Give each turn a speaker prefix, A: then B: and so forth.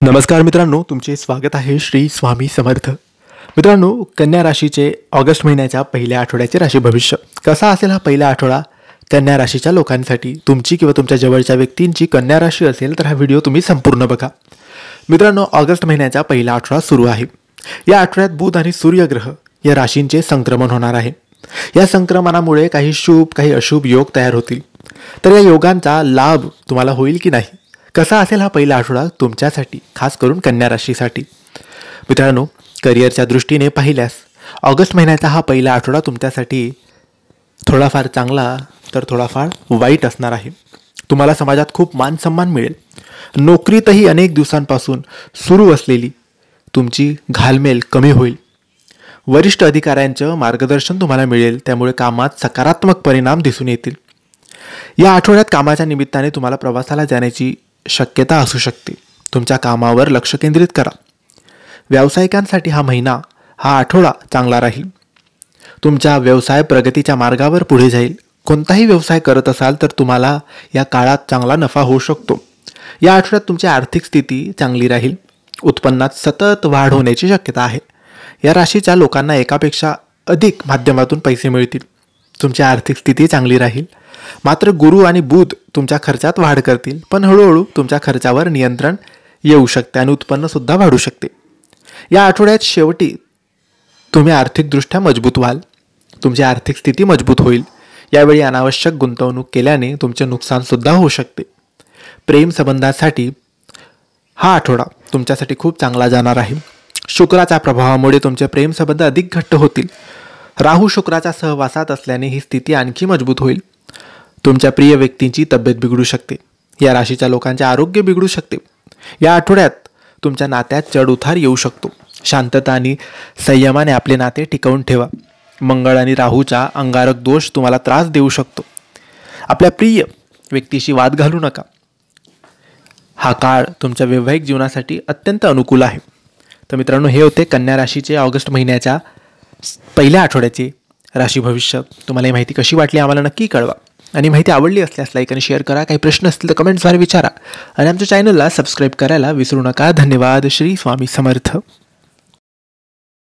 A: नमस्कार मित्रांनो, तुमचे स्वागत आहे श्री स्वामी समर्थ. मित्रांनो, कन्या राशीचे ऑगस्ट महिन्याच्या पहिल्या आठवड्याचे राशी भविष्य कसा असेल हा पहिला आठवडा कन्या राशीच्या लोकांसाठी. तुमची किंवा तुमच्या जवळच्या व्यक्तींची कन्या राशी असेल तर हा व्हिडिओ तुम्ही संपूर्ण बघा. मित्रांनो, ऑगस्ट महिन्याचा पहिला आठवडा सुरू आहे. या आठवड्यात बुध आणि सूर्यग्रह या राशींचे संक्रमण होणार आहे. या संक्रमणामुळे काही शुभ काही अशुभ योग तयार होतील. तर या योगांचा लाभ तुम्हाला होईल की नाही, कसा असेल हा पहिला आठवडा तुमच्यासाठी, खास करून कन्या राशीसाठी. मित्रांनो, करिअरच्या दृष्टीने पाहिल्यास ऑगस्ट महिन्याचा हा पहिला आठवडा तुमच्यासाठी थोडाफार चांगला तर थोडाफार वाईट असणार आहे. तुम्हाला समाजात खूप मान सन्मान मिळेल. नोकरीतही अनेक दिवसांपासून सुरू असलेली तुमची घालमेल कमी होईल. वरिष्ठ अधिकाऱ्यांचं मार्गदर्शन तुम्हाला मिळेल, त्यामुळे कामात सकारात्मक परिणाम दिसून येतील. या आठवड्यात कामाच्या निमित्ताने तुम्हाला प्रवासाला जाण्याची शक्यता असू शकते. तुमच्या कामावर लक्ष केंद्रित करा. व्यावसायिकांसाठी हा आठवडा चांगला राहील. तुमचा व्यवसाय प्रगतीच्या मार्गावर पुढे जाईल. कोणताही व्यवसाय करत असाल तर तुम्हाला या काळात चांगला नफा होऊ शकतो. या आठवड्यात तुमची आर्थिक स्थिती चांगली राहील. उत्पन्नात सतत वाढ होण्याची शक्यता आहे. या राशीच्या लोकांना एकापेक्षा अधिक माध्यमातून पैसे मिळतील. तुमची आर्थिक स्थिती चांगली राहील. मात्र गुरु आणि बुध तुमच्या खर्चात वाढ करतील, पण हळूहळू तुमच्या खर्चावर नियंत्रण येऊ शकते आणि उत्पन्नसुद्धा वाढू शकते. या आठवड्यात शेवटी तुम्ही आर्थिकदृष्ट्या मजबूत व्हाल. तुमची आर्थिक स्थिती मजबूत होईल. यावेळी अनावश्यक गुंतवणूक केल्याने तुमचे नुकसानसुद्धा होऊ शकते. प्रेम संबंधासाठी हा आठवडा तुमच्यासाठी खूप चांगला जाणार आहे. शुक्राच्या प्रभावामुळे तुमचे प्रेम संबंध अधिक घट्ट होतील. राहू शुक्राच्या सहवासात असल्याने ही स्थिती आणखी मजबूत होईल. तुमच्या प्रिय व्यक्तींची तब्येत बिघडू शकते. या राशीच्या लोकांचे आरोग्य बिघडू शकते. या आठवड्यात तुमच्या नात्यात चढ उतार येऊ शकतो. शांतता आणि संयमाने आपले नाते टिकवून ठेवा. मंगळ आणि राहूचा अंगारक दोष तुम्हाला त्रास देऊ शकतो. आपल्या प्रिय व्यक्तीशी वाद घालू नका. हा काळ तुमच्या वैवाहिक जीवनासाठी अत्यंत अनुकूल आहे. तर मित्रांनो, हे होते कन्या राशीचे ऑगस्ट महिन्याच्या पहिल्या आठवड्याचे राशी भविष्य. तुम्हाला ही माहिती कशी वाटली आम्हाला नक्की कळवा. आणि माहिती आवडली असल्यास लाईक आणि शेअर करा. काही प्रश्न असतील तर कमेंट्सद्वारे विचारा. आणि आमच्या चॅनलला सबस्क्राईब करायला विसरू नका. धन्यवाद. श्री स्वामी समर्थ.